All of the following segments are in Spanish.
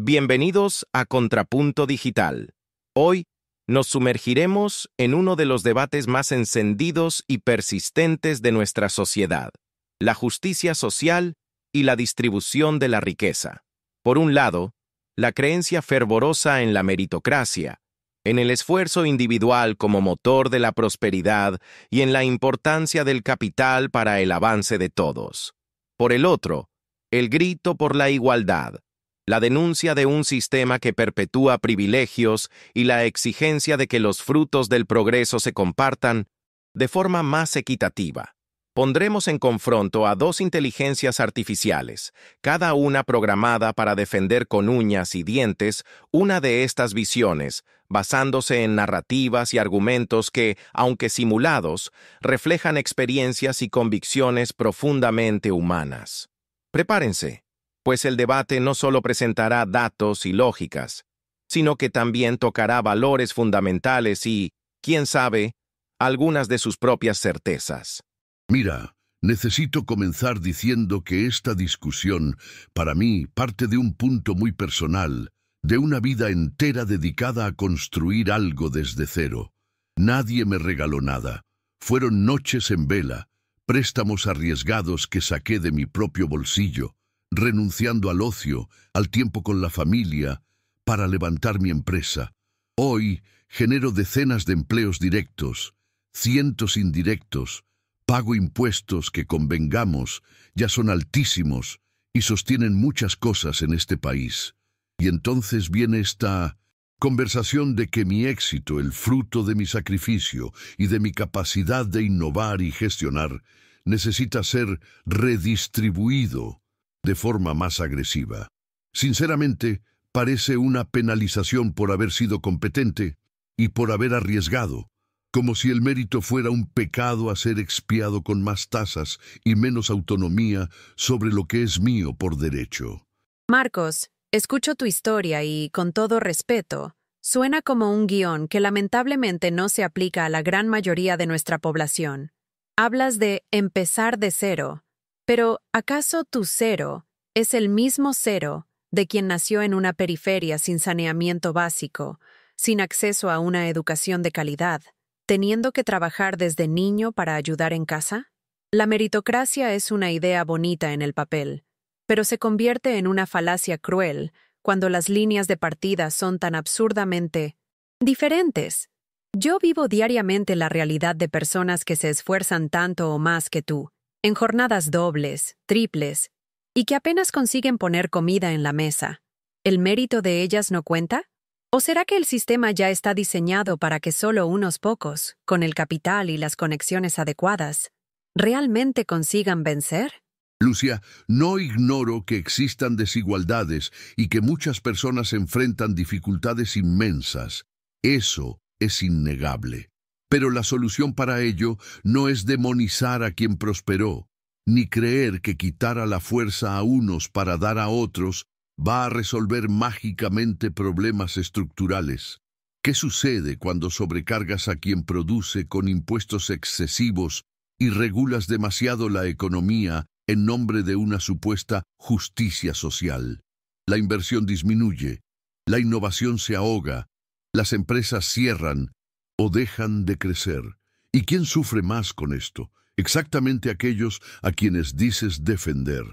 Bienvenidos a Contrapunto Digital. Hoy nos sumergiremos en uno de los debates más encendidos y persistentes de nuestra sociedad: la justicia social y la distribución de la riqueza. Por un lado, la creencia fervorosa en la meritocracia, en el esfuerzo individual como motor de la prosperidad y en la importancia del capital para el avance de todos. Por el otro, el grito por la igualdad, la denuncia de un sistema que perpetúa privilegios y la exigencia de que los frutos del progreso se compartan de forma más equitativa. Pondremos en confronto a dos inteligencias artificiales, cada una programada para defender con uñas y dientes una de estas visiones, basándose en narrativas y argumentos que, aunque simulados, reflejan experiencias y convicciones profundamente humanas. Prepárense, pues el debate no solo presentará datos y lógicas, sino que también tocará valores fundamentales y, quién sabe, algunas de sus propias certezas. Mira, necesito comenzar diciendo que esta discusión, para mí, parte de un punto muy personal, de una vida entera dedicada a construir algo desde cero. Nadie me regaló nada. Fueron noches en vela, préstamos arriesgados que saqué de mi propio bolsillo, renunciando al ocio, al tiempo con la familia, para levantar mi empresa. Hoy genero decenas de empleos directos, cientos indirectos, pago impuestos que, convengamos, ya son altísimos y sostienen muchas cosas en este país. Y entonces viene esta conversación de que mi éxito, el fruto de mi sacrificio y de mi capacidad de innovar y gestionar, necesita ser redistribuido de forma más agresiva. Sinceramente, parece una penalización por haber sido competente y por haber arriesgado, como si el mérito fuera un pecado a ser expiado con más tasas y menos autonomía sobre lo que es mío por derecho. Marcos, escucho tu historia y, con todo respeto, suena como un guión que lamentablemente no se aplica a la gran mayoría de nuestra población. Hablas de empezar de cero, pero ¿acaso tu cero es el mismo cero de quien nació en una periferia sin saneamiento básico, sin acceso a una educación de calidad, teniendo que trabajar desde niño para ayudar en casa? La meritocracia es una idea bonita en el papel, pero se convierte en una falacia cruel cuando las líneas de partida son tan absurdamente diferentes. Yo vivo diariamente la realidad de personas que se esfuerzan tanto o más que tú, en jornadas dobles, triples, y que apenas consiguen poner comida en la mesa. ¿El mérito de ellas no cuenta? ¿O será que el sistema ya está diseñado para que solo unos pocos, con el capital y las conexiones adecuadas, realmente consigan vencer? Lucia, no ignoro que existan desigualdades y que muchas personas enfrentan dificultades inmensas. Eso es innegable. Pero la solución para ello no es demonizar a quien prosperó, ni creer que quitar a la fuerza a unos para dar a otros va a resolver mágicamente problemas estructurales. ¿Qué sucede cuando sobrecargas a quien produce con impuestos excesivos y regulas demasiado la economía en nombre de una supuesta justicia social? La inversión disminuye, la innovación se ahoga, las empresas cierran o dejan de crecer. ¿Y quién sufre más con esto? Exactamente aquellos a quienes dices defender,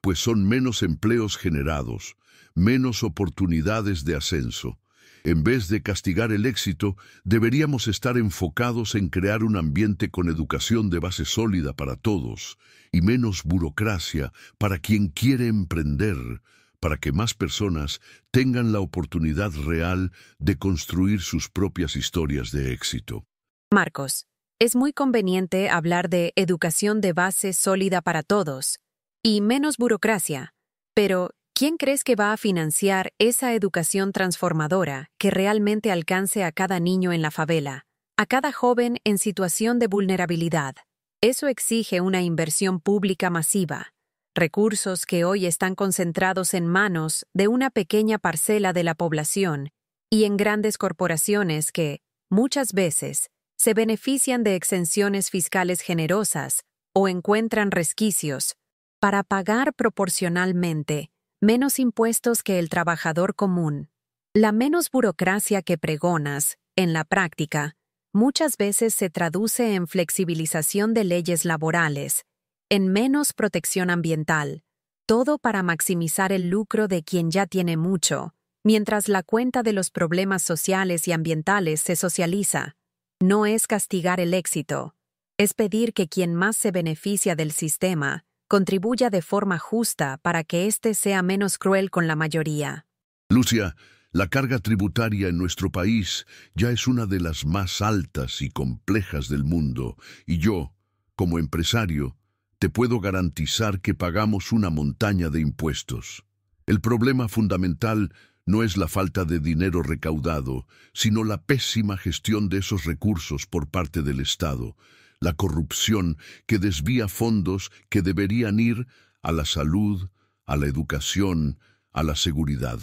pues son menos empleos generados, menos oportunidades de ascenso. En vez de castigar el éxito, deberíamos estar enfocados en crear un ambiente con educación de base sólida para todos y menos burocracia para quien quiere emprender, para que más personas tengan la oportunidad real de construir sus propias historias de éxito. Marcos, es muy conveniente hablar de educación de base sólida para todos y menos burocracia, pero ¿quién crees que va a financiar esa educación transformadora que realmente alcance a cada niño en la favela, a cada joven en situación de vulnerabilidad? Eso exige una inversión pública masiva, recursos que hoy están concentrados en manos de una pequeña parcela de la población y en grandes corporaciones que, muchas veces, se benefician de exenciones fiscales generosas o encuentran resquicios para pagar proporcionalmente menos impuestos que el trabajador común. La menos burocracia que pregonas, en la práctica, muchas veces se traduce en flexibilización de leyes laborales, en menos protección ambiental, todo para maximizar el lucro de quien ya tiene mucho, mientras la cuenta de los problemas sociales y ambientales se socializa. No es castigar el éxito, es pedir que quien más se beneficia del sistema contribuya de forma justa para que éste sea menos cruel con la mayoría. Lucia, la carga tributaria en nuestro país ya es una de las más altas y complejas del mundo, y yo, como empresario, te puedo garantizar que pagamos una montaña de impuestos. El problema fundamental no es la falta de dinero recaudado, sino la pésima gestión de esos recursos por parte del Estado, la corrupción que desvía fondos que deberían ir a la salud, a la educación, a la seguridad.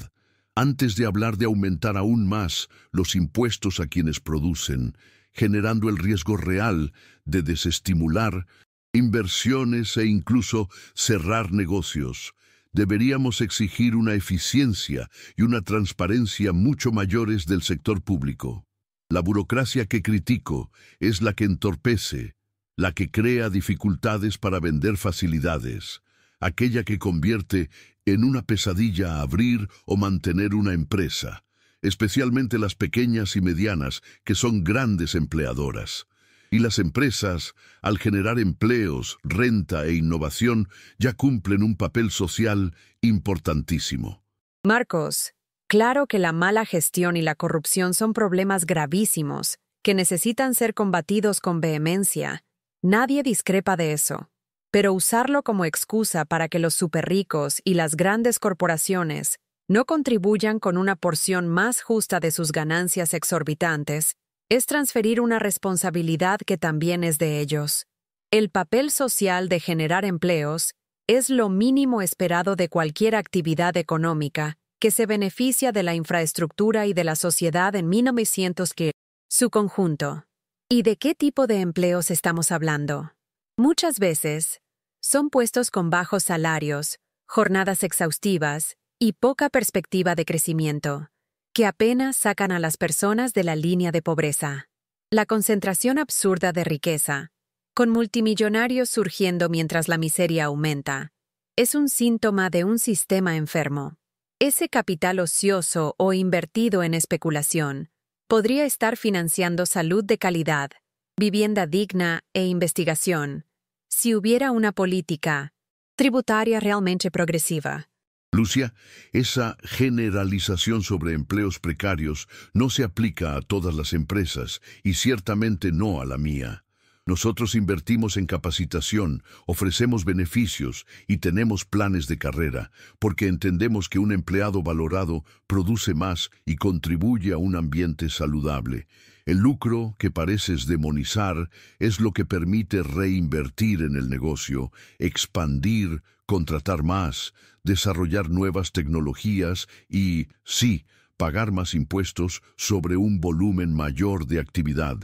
Antes de hablar de aumentar aún más los impuestos a quienes producen, generando el riesgo real de desestimular inversiones e incluso cerrar negocios, deberíamos exigir una eficiencia y una transparencia mucho mayores del sector público. La burocracia que critico es la que entorpece, la que crea dificultades para vender facilidades, aquella que convierte en una pesadilla abrir o mantener una empresa, especialmente las pequeñas y medianas, que son grandes empleadoras. Y las empresas, al generar empleos, renta e innovación, ya cumplen un papel social importantísimo. Marcos, claro que la mala gestión y la corrupción son problemas gravísimos que necesitan ser combatidos con vehemencia. Nadie discrepa de eso. Pero usarlo como excusa para que los superricos y las grandes corporaciones no contribuyan con una porción más justa de sus ganancias exorbitantes es transferir una responsabilidad que también es de ellos. El papel social de generar empleos es lo mínimo esperado de cualquier actividad económica que se beneficia de la infraestructura y de la sociedad en 1900 que su conjunto. ¿Y de qué tipo de empleos estamos hablando? Muchas veces son puestos con bajos salarios, jornadas exhaustivas y poca perspectiva de crecimiento, que apenas sacan a las personas de la línea de pobreza. La concentración absurda de riqueza, con multimillonarios surgiendo mientras la miseria aumenta, es un síntoma de un sistema enfermo. Ese capital ocioso o invertido en especulación podría estar financiando salud de calidad, vivienda digna e investigación, si hubiera una política tributaria realmente progresiva. Lucia, esa generalización sobre empleos precarios no se aplica a todas las empresas y ciertamente no a la mía. Nosotros invertimos en capacitación, ofrecemos beneficios y tenemos planes de carrera, porque entendemos que un empleado valorado produce más y contribuye a un ambiente saludable. El lucro que pareces demonizar es lo que permite reinvertir en el negocio, expandir, contratar más, desarrollar nuevas tecnologías y, sí, pagar más impuestos sobre un volumen mayor de actividad.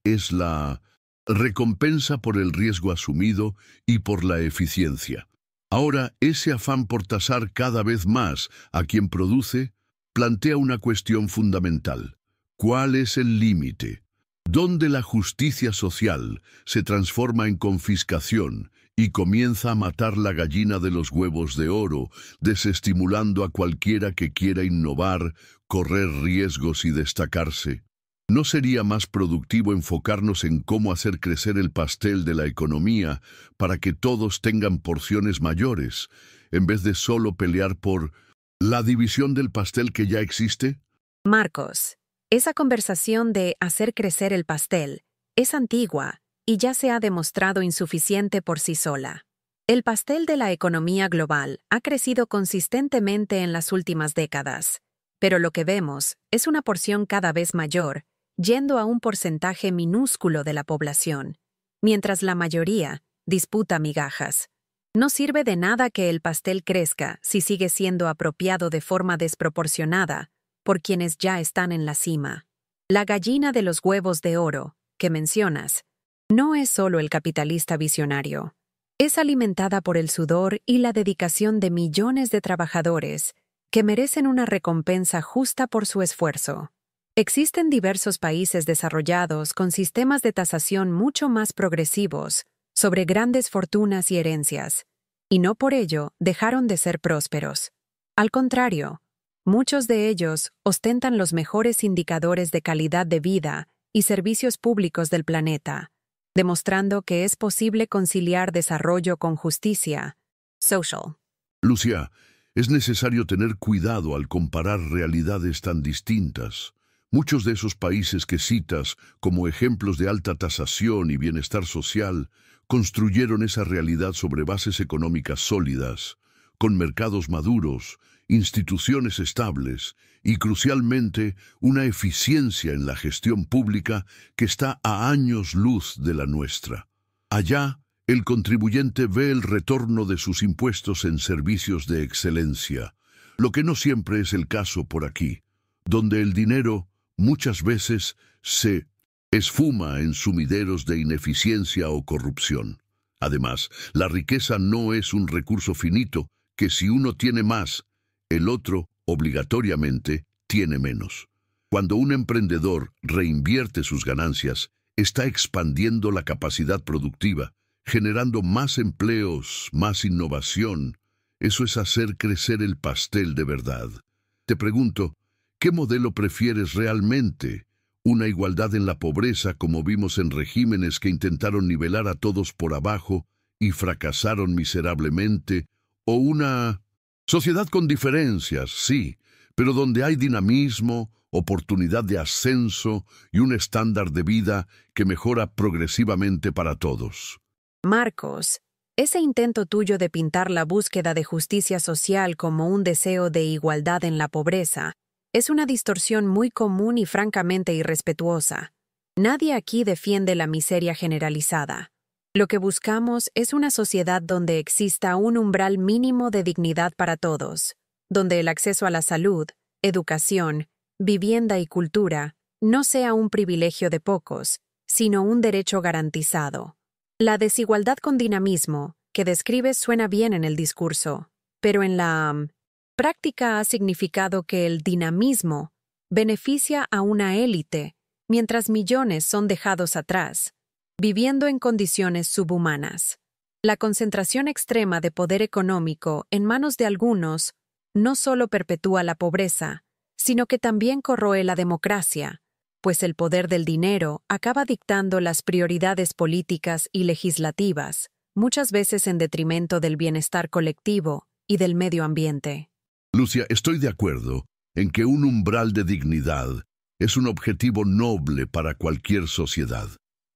Es la recompensa por el riesgo asumido y por la eficiencia. Ahora, ese afán por tasar cada vez más a quien produce plantea una cuestión fundamental. ¿Cuál es el límite? ¿Dónde la justicia social se transforma en confiscación y comienza a matar la gallina de los huevos de oro, desestimulando a cualquiera que quiera innovar, correr riesgos y destacarse? ¿No sería más productivo enfocarnos en cómo hacer crecer el pastel de la economía para que todos tengan porciones mayores, en vez de solo pelear por la división del pastel que ya existe? Marcos, esa conversación de hacer crecer el pastel es antigua y ya se ha demostrado insuficiente por sí sola. El pastel de la economía global ha crecido consistentemente en las últimas décadas, pero lo que vemos es una porción cada vez mayor, yendo a un porcentaje minúsculo de la población, mientras la mayoría disputa migajas. No sirve de nada que el pastel crezca si sigue siendo apropiado de forma desproporcionada por quienes ya están en la cima. La gallina de los huevos de oro, que mencionas, no es solo el capitalista visionario. Es alimentada por el sudor y la dedicación de millones de trabajadores que merecen una recompensa justa por su esfuerzo. Existen diversos países desarrollados con sistemas de tasación mucho más progresivos sobre grandes fortunas y herencias, y no por ello dejaron de ser prósperos. Al contrario, muchos de ellos ostentan los mejores indicadores de calidad de vida y servicios públicos del planeta, demostrando que es posible conciliar desarrollo con justicia social. Lucia, es necesario tener cuidado al comparar realidades tan distintas. Muchos de esos países que citas como ejemplos de alta tasación y bienestar social construyeron esa realidad sobre bases económicas sólidas, con mercados maduros, instituciones estables y, crucialmente, una eficiencia en la gestión pública que está a años luz de la nuestra. Allá, el contribuyente ve el retorno de sus impuestos en servicios de excelencia, lo que no siempre es el caso por aquí, donde el dinero muchas veces se esfuma en sumideros de ineficiencia o corrupción. Además, la riqueza no es un recurso finito que si uno tiene más, el otro, obligatoriamente, tiene menos. Cuando un emprendedor reinvierte sus ganancias, está expandiendo la capacidad productiva, generando más empleos, más innovación. Eso es hacer crecer el pastel de verdad. Te pregunto, ¿qué modelo prefieres realmente? ¿Una igualdad en la pobreza como vimos en regímenes que intentaron nivelar a todos por abajo y fracasaron miserablemente? ¿O una sociedad con diferencias, sí, pero donde hay dinamismo, oportunidad de ascenso y un estándar de vida que mejora progresivamente para todos? Marcos, ese intento tuyo de pintar la búsqueda de justicia social como un deseo de igualdad en la pobreza es una distorsión muy común y francamente irrespetuosa. Nadie aquí defiende la miseria generalizada. Lo que buscamos es una sociedad donde exista un umbral mínimo de dignidad para todos, donde el acceso a la salud, educación, vivienda y cultura no sea un privilegio de pocos, sino un derecho garantizado. La desigualdad con dinamismo que describes suena bien en el discurso, pero en la práctica ha significado que el dinamismo beneficia a una élite, mientras millones son dejados atrás, viviendo en condiciones subhumanas. La concentración extrema de poder económico en manos de algunos no solo perpetúa la pobreza, sino que también corroe la democracia, pues el poder del dinero acaba dictando las prioridades políticas y legislativas, muchas veces en detrimento del bienestar colectivo y del medio ambiente. Lucia, estoy de acuerdo en que un umbral de dignidad es un objetivo noble para cualquier sociedad.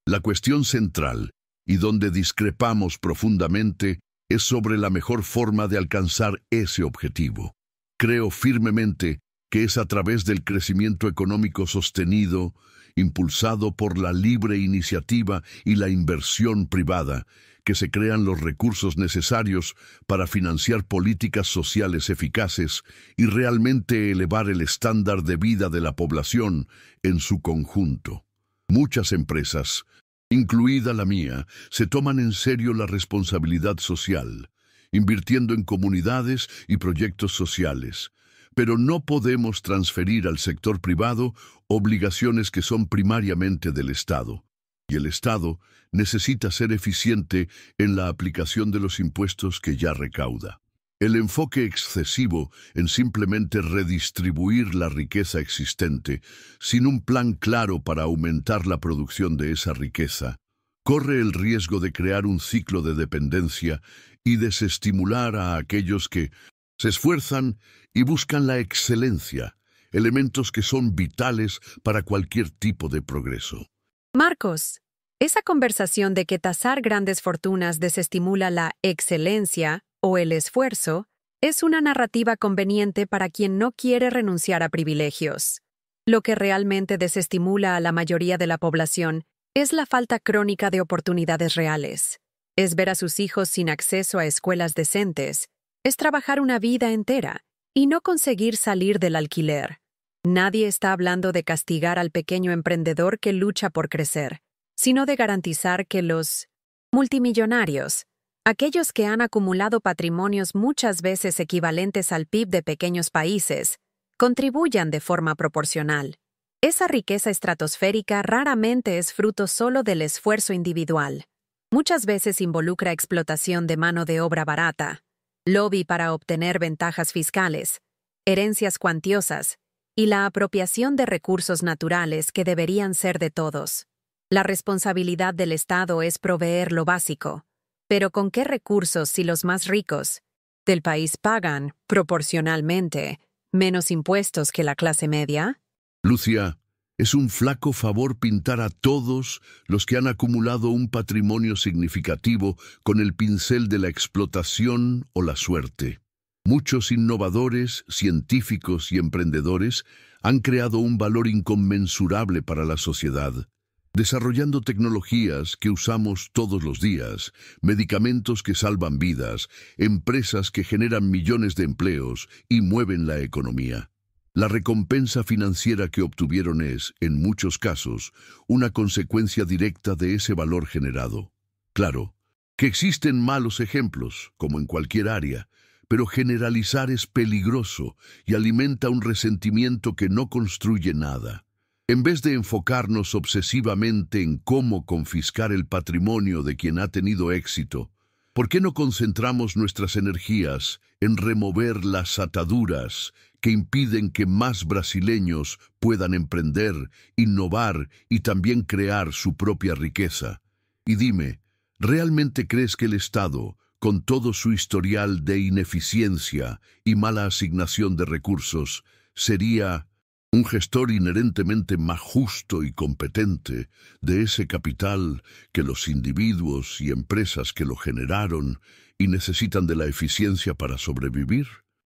La cuestión central, y donde discrepamos profundamente, es sobre la mejor forma de alcanzar ese objetivo. Creo firmemente que es a través del crecimiento económico sostenido, impulsado por la libre iniciativa y la inversión privada, que se crean los recursos necesarios para financiar políticas sociales eficaces y realmente elevar el estándar de vida de la población en su conjunto. Muchas empresas, incluida la mía, se toman en serio la responsabilidad social, invirtiendo en comunidades y proyectos sociales. Pero no podemos transferir al sector privado obligaciones que son primariamente del Estado. Y el Estado necesita ser eficiente en la aplicación de los impuestos que ya recauda. El enfoque excesivo en simplemente redistribuir la riqueza existente, sin un plan claro para aumentar la producción de esa riqueza, corre el riesgo de crear un ciclo de dependencia y desestimular a aquellos que se esfuerzan y buscan la excelencia, elementos que son vitales para cualquier tipo de progreso. Marcos, esa conversación de que tasar grandes fortunas desestimula la excelencia o el esfuerzo es una narrativa conveniente para quien no quiere renunciar a privilegios. Lo que realmente desestimula a la mayoría de la población es la falta crónica de oportunidades reales. Es ver a sus hijos sin acceso a escuelas decentes. Es trabajar una vida entera y no conseguir salir del alquiler. Nadie está hablando de castigar al pequeño emprendedor que lucha por crecer, sino de garantizar que los multimillonarios Aquellos que han acumulado patrimonios muchas veces equivalentes al PIB de pequeños países, contribuyan de forma proporcional. Esa riqueza estratosférica raramente es fruto solo del esfuerzo individual. Muchas veces involucra explotación de mano de obra barata, lobby para obtener ventajas fiscales, herencias cuantiosas y la apropiación de recursos naturales que deberían ser de todos. La responsabilidad del Estado es proveer lo básico, pero ¿con qué recursos si los más ricos del país pagan, proporcionalmente, menos impuestos que la clase media? Lucia, es un flaco favor pintar a todos los que han acumulado un patrimonio significativo con el pincel de la explotación o la suerte. Muchos innovadores, científicos y emprendedores han creado un valor inconmensurable para la sociedad, desarrollando tecnologías que usamos todos los días, medicamentos que salvan vidas, empresas que generan millones de empleos y mueven la economía. La recompensa financiera que obtuvieron es, en muchos casos, una consecuencia directa de ese valor generado. Claro, que existen malos ejemplos, como en cualquier área, pero generalizar es peligroso y alimenta un resentimiento que no construye nada. En vez de enfocarnos obsesivamente en cómo confiscar el patrimonio de quien ha tenido éxito, ¿por qué no concentramos nuestras energías en remover las ataduras que impiden que más brasileños puedan emprender, innovar y también crear su propia riqueza? Y dime, ¿realmente crees que el Estado, con todo su historial de ineficiencia y mala asignación de recursos, sería un gestor inherentemente más justo y competente de ese capital que los individuos y empresas que lo generaron y necesitan de la eficiencia para sobrevivir?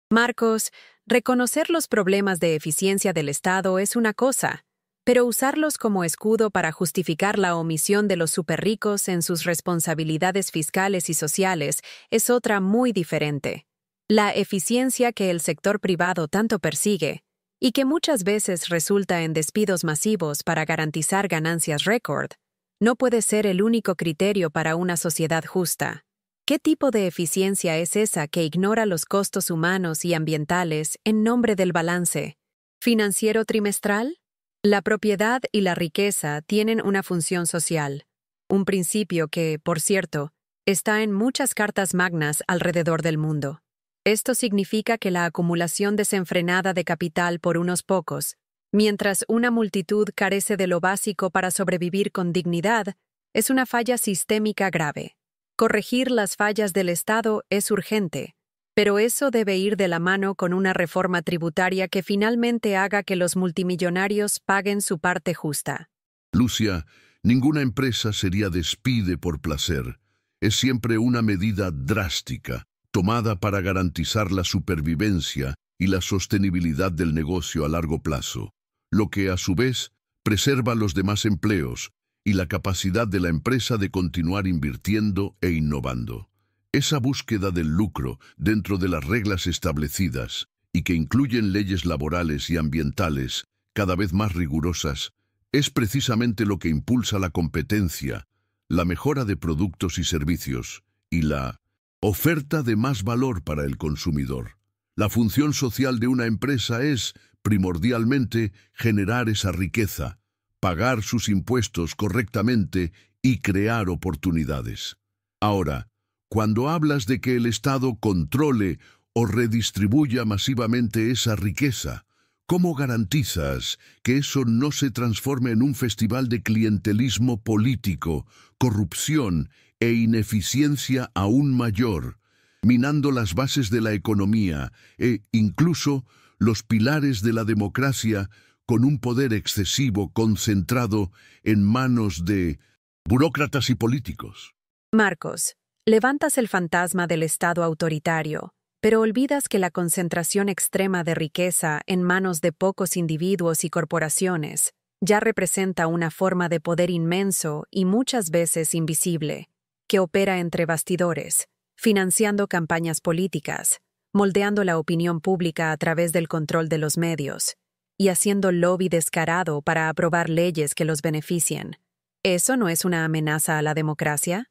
Marcos, reconocer los problemas de eficiencia del Estado es una cosa, pero usarlos como escudo para justificar la omisión de los superricos en sus responsabilidades fiscales y sociales es otra muy diferente. La eficiencia que el sector privado tanto persigue, y que muchas veces resulta en despidos masivos para garantizar ganancias récord, no puede ser el único criterio para una sociedad justa. ¿Qué tipo de eficiencia es esa que ignora los costos humanos y ambientales en nombre del balance financiero trimestral? La propiedad y la riqueza tienen una función social, un principio que, por cierto, está en muchas cartas magnas alrededor del mundo. Esto significa que la acumulación desenfrenada de capital por unos pocos, mientras una multitud carece de lo básico para sobrevivir con dignidad, es una falla sistémica grave. Corregir las fallas del Estado es urgente, pero eso debe ir de la mano con una reforma tributaria que finalmente haga que los multimillonarios paguen su parte justa. Lucia, ninguna empresa sería despide por placer. Es siempre una medida drástica, tomada para garantizar la supervivencia y la sostenibilidad del negocio a largo plazo, lo que a su vez preserva los demás empleos y la capacidad de la empresa de continuar invirtiendo e innovando. Esa búsqueda del lucro dentro de las reglas establecidas y que incluyen leyes laborales y ambientales cada vez más rigurosas es precisamente lo que impulsa la competencia, la mejora de productos y servicios y la oferta de más valor para el consumidor. La función social de una empresa es, primordialmente, generar esa riqueza, pagar sus impuestos correctamente y crear oportunidades. Ahora, cuando hablas de que el Estado controle o redistribuya masivamente esa riqueza, ¿cómo garantizas que eso no se transforme en un festival de clientelismo político, corrupción e ineficiencia aún mayor, minando las bases de la economía e incluso los pilares de la democracia con un poder excesivo concentrado en manos de burócratas y políticos? Marcos, levantas el fantasma del Estado autoritario, pero olvidas que la concentración extrema de riqueza en manos de pocos individuos y corporaciones ya representa una forma de poder inmenso y muchas veces invisible, que opera entre bastidores, financiando campañas políticas, moldeando la opinión pública a través del control de los medios, y haciendo lobby descarado para aprobar leyes que los beneficien. ¿Eso no es una amenaza a la democracia?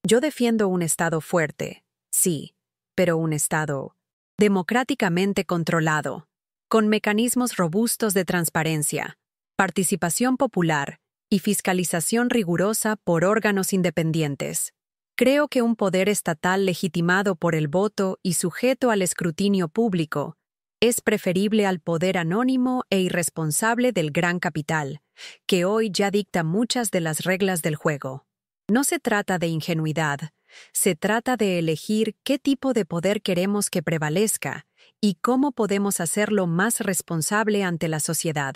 Yo defiendo un Estado fuerte, sí, pero un Estado democráticamente controlado, con mecanismos robustos de transparencia, participación popular y fiscalización rigurosa por órganos independientes. Creo que un poder estatal legitimado por el voto y sujeto al escrutinio público es preferible al poder anónimo e irresponsable del gran capital, que hoy ya dicta muchas de las reglas del juego. No se trata de ingenuidad, se trata de elegir qué tipo de poder queremos que prevalezca y cómo podemos hacerlo más responsable ante la sociedad.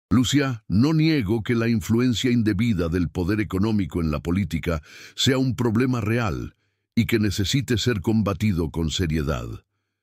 Lucia, no niego que la influencia indebida del poder económico en la política sea un problema real y que necesite ser combatido con seriedad.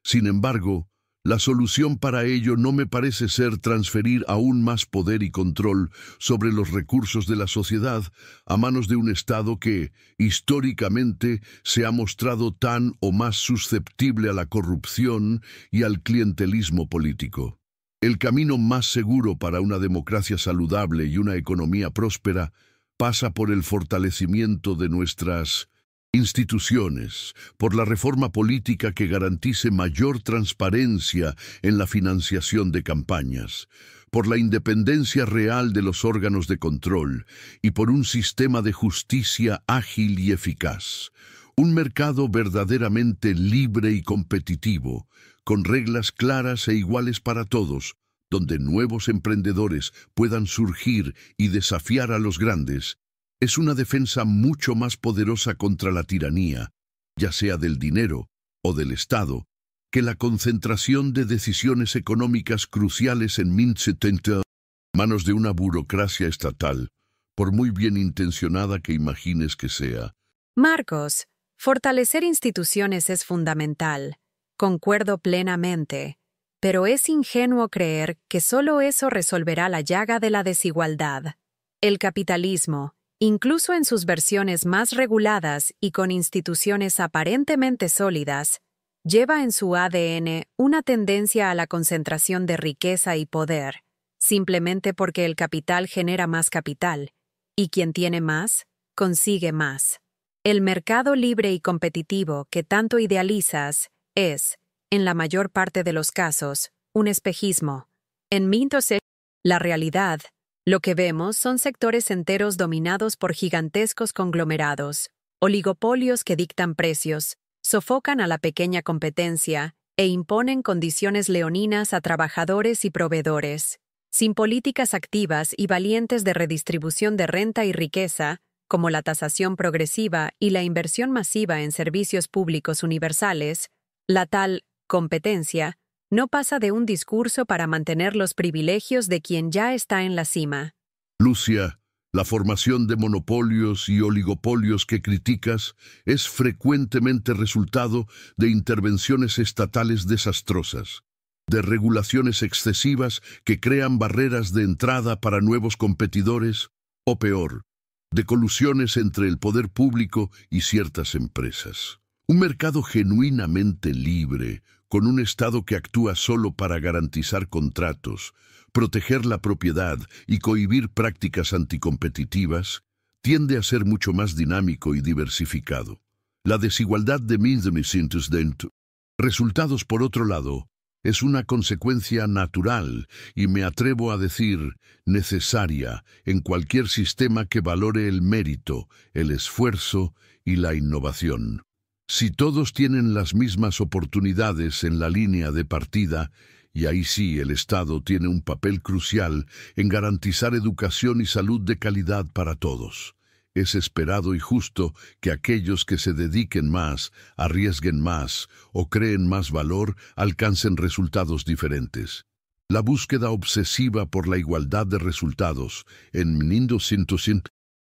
Sin embargo, la solución para ello no me parece ser transferir aún más poder y control sobre los recursos de la sociedad a manos de un Estado que, históricamente, se ha mostrado tan o más susceptible a la corrupción y al clientelismo político. El camino más seguro para una democracia saludable y una economía próspera pasa por el fortalecimiento de nuestras instituciones, por la reforma política que garantice mayor transparencia en la financiación de campañas, por la independencia real de los órganos de control y por un sistema de justicia ágil y eficaz. Un mercado verdaderamente libre y competitivo, con reglas claras e iguales para todos, donde nuevos emprendedores puedan surgir y desafiar a los grandes, es una defensa mucho más poderosa contra la tiranía, ya sea del dinero o del Estado, que la concentración de decisiones económicas cruciales en 1070 manos de una burocracia estatal, por muy bien intencionada que imagines que sea. Marcos, fortalecer instituciones es fundamental. Concuerdo plenamente, pero es ingenuo creer que solo eso resolverá la llaga de la desigualdad. El capitalismo, incluso en sus versiones más reguladas y con instituciones aparentemente sólidas, lleva en su ADN una tendencia a la concentración de riqueza y poder, simplemente porque el capital genera más capital, y quien tiene más, consigue más. El mercado libre y competitivo que tanto idealizas es, en la mayor parte de los casos, un espejismo. En Mintose, la realidad, lo que vemos son sectores enteros dominados por gigantescos conglomerados, oligopolios que dictan precios, sofocan a la pequeña competencia e imponen condiciones leoninas a trabajadores y proveedores. Sin políticas activas y valientes de redistribución de renta y riqueza, como la tasación progresiva y la inversión masiva en servicios públicos universales, la tal competencia no pasa de un discurso para mantener los privilegios de quien ya está en la cima. Lucia, la formación de monopolios y oligopolios que criticas es frecuentemente resultado de intervenciones estatales desastrosas, de regulaciones excesivas que crean barreras de entrada para nuevos competidores, o peor, de colusiones entre el poder público y ciertas empresas. Un mercado genuinamente libre, con un Estado que actúa solo para garantizar contratos, proteger la propiedad y cohibir prácticas anticompetitivas, tiende a ser mucho más dinámico y diversificado. La desigualdad de resultados, por otro lado, es una consecuencia natural y me atrevo a decir necesaria en cualquier sistema que valore el mérito, el esfuerzo y la innovación. Si todos tienen las mismas oportunidades en la línea de partida, y ahí sí el Estado tiene un papel crucial en garantizar educación y salud de calidad para todos. Es esperado y justo que aquellos que se dediquen más, arriesguen más o creen más valor alcancen resultados diferentes. La búsqueda obsesiva por la igualdad de resultados, en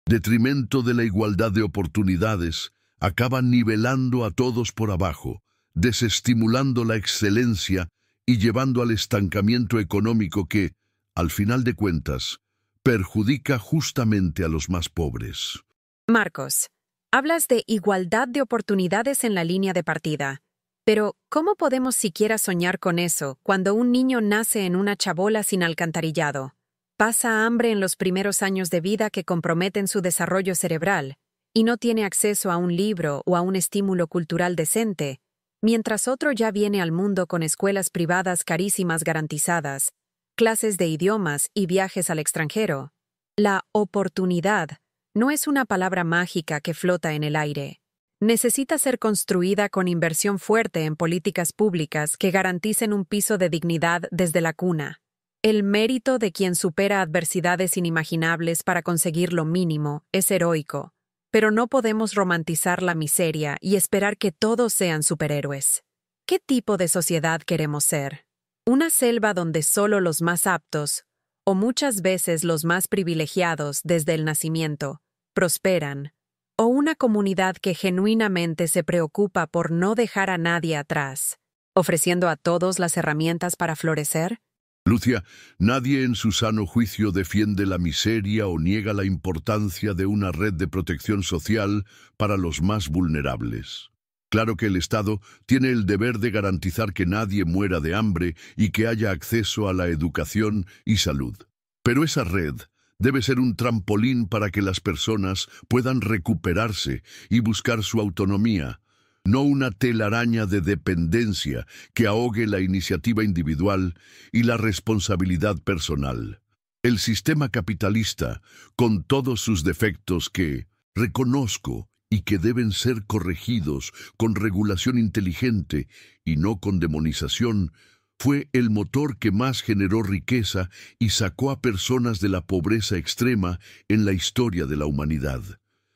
detrimento de la igualdad de oportunidades, acaba nivelando a todos por abajo, desestimulando la excelencia y llevando al estancamiento económico que, al final de cuentas, perjudica justamente a los más pobres. Marcos, hablas de igualdad de oportunidades en la línea de partida. Pero, ¿cómo podemos siquiera soñar con eso cuando un niño nace en una chabola sin alcantarillado? Pasa hambre en los primeros años de vida que comprometen su desarrollo cerebral y no tiene acceso a un libro o a un estímulo cultural decente, mientras otro ya viene al mundo con escuelas privadas carísimas garantizadas, clases de idiomas y viajes al extranjero. La oportunidad no es una palabra mágica que flota en el aire. Necesita ser construida con inversión fuerte en políticas públicas que garanticen un piso de dignidad desde la cuna. El mérito de quien supera adversidades inimaginables para conseguir lo mínimo es heroico, pero no podemos romantizar la miseria y esperar que todos sean superhéroes. ¿Qué tipo de sociedad queremos ser? ¿Una selva donde solo los más aptos, o muchas veces los más privilegiados desde el nacimiento, prosperan? ¿O una comunidad que genuinamente se preocupa por no dejar a nadie atrás, ofreciendo a todos las herramientas para florecer? Lucia, nadie en su sano juicio defiende la miseria o niega la importancia de una red de protección social para los más vulnerables. Claro que el Estado tiene el deber de garantizar que nadie muera de hambre y que haya acceso a la educación y salud. Pero esa red debe ser un trampolín para que las personas puedan recuperarse y buscar su autonomía, no una telaraña de dependencia que ahogue la iniciativa individual y la responsabilidad personal. El sistema capitalista, con todos sus defectos que reconozco y que deben ser corregidos con regulación inteligente y no con demonización, fue el motor que más generó riqueza y sacó a personas de la pobreza extrema en la historia de la humanidad.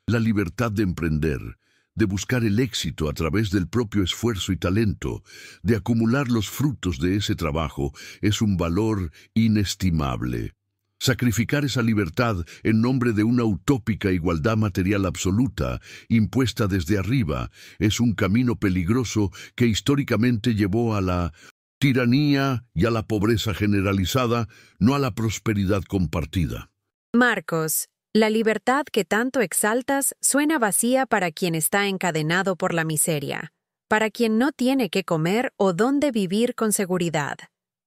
La libertad de emprender, de buscar el éxito a través del propio esfuerzo y talento, de acumular los frutos de ese trabajo, es un valor inestimable. Sacrificar esa libertad en nombre de una utópica igualdad material absoluta, impuesta desde arriba, es un camino peligroso que históricamente llevó a la tiranía y a la pobreza generalizada, no a la prosperidad compartida. Marcos, la libertad que tanto exaltas suena vacía para quien está encadenado por la miseria, para quien no tiene qué comer o dónde vivir con seguridad.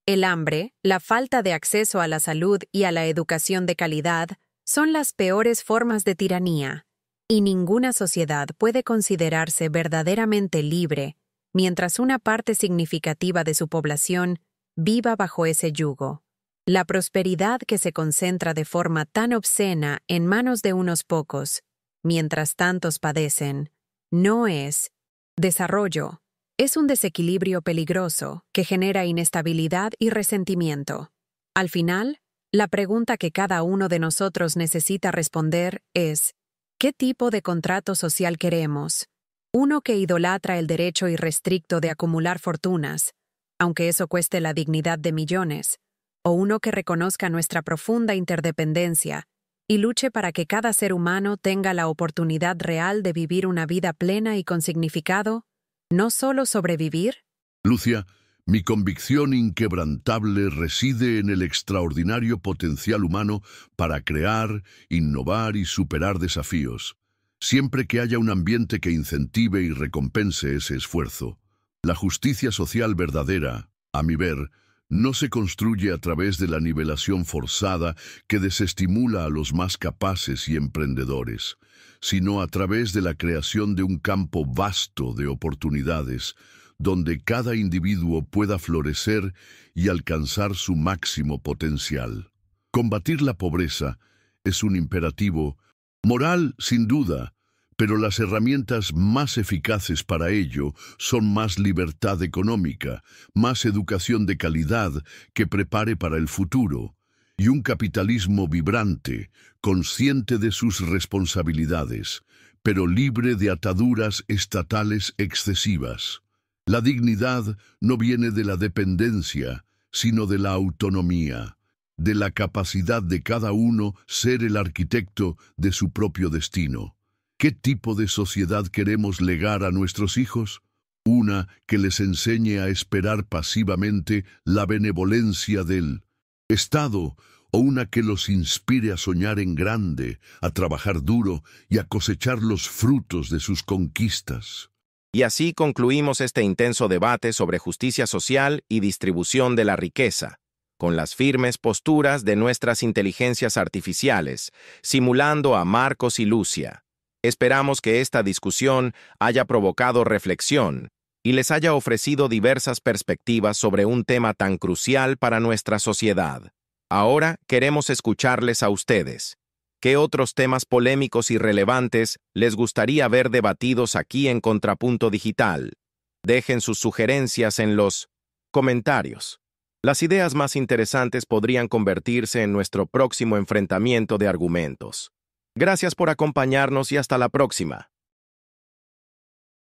El hambre, la falta de acceso a la salud y a la educación de calidad son las peores formas de tiranía, y ninguna sociedad puede considerarse verdaderamente libre mientras una parte significativa de su población viva bajo ese yugo. La prosperidad que se concentra de forma tan obscena en manos de unos pocos, mientras tantos padecen, no es desarrollo, es un desequilibrio peligroso que genera inestabilidad y resentimiento. Al final, la pregunta que cada uno de nosotros necesita responder es: ¿qué tipo de contrato social queremos? Uno que idolatra el derecho irrestricto de acumular fortunas, aunque eso cueste la dignidad de millones, o uno que reconozca nuestra profunda interdependencia y luche para que cada ser humano tenga la oportunidad real de vivir una vida plena y con significado, no solo sobrevivir. Lucia, mi convicción inquebrantable reside en el extraordinario potencial humano para crear, innovar y superar desafíos, siempre que haya un ambiente que incentive y recompense ese esfuerzo. La justicia social verdadera, a mi ver, no se construye a través de la nivelación forzada que desestimula a los más capaces y emprendedores, sino a través de la creación de un campo vasto de oportunidades, donde cada individuo pueda florecer y alcanzar su máximo potencial. Combatir la pobreza es un imperativo moral, sin duda, pero las herramientas más eficaces para ello son más libertad económica, más educación de calidad que prepare para el futuro, y un capitalismo vibrante, consciente de sus responsabilidades, pero libre de ataduras estatales excesivas. La dignidad no viene de la dependencia, sino de la autonomía, de la capacidad de cada uno ser el arquitecto de su propio destino. ¿Qué tipo de sociedad queremos legar a nuestros hijos? Una que les enseñe a esperar pasivamente la benevolencia del Estado, o una que los inspire a soñar en grande, a trabajar duro y a cosechar los frutos de sus conquistas. Y así concluimos este intenso debate sobre justicia social y distribución de la riqueza, con las firmes posturas de nuestras inteligencias artificiales, simulando a Marcos y Lucia. Esperamos que esta discusión haya provocado reflexión y les haya ofrecido diversas perspectivas sobre un tema tan crucial para nuestra sociedad. Ahora queremos escucharles a ustedes. ¿Qué otros temas polémicos y relevantes les gustaría ver debatidos aquí en Contrapunto Digital? Dejen sus sugerencias en los comentarios. Las ideas más interesantes podrían convertirse en nuestro próximo enfrentamiento de argumentos. Gracias por acompañarnos y hasta la próxima.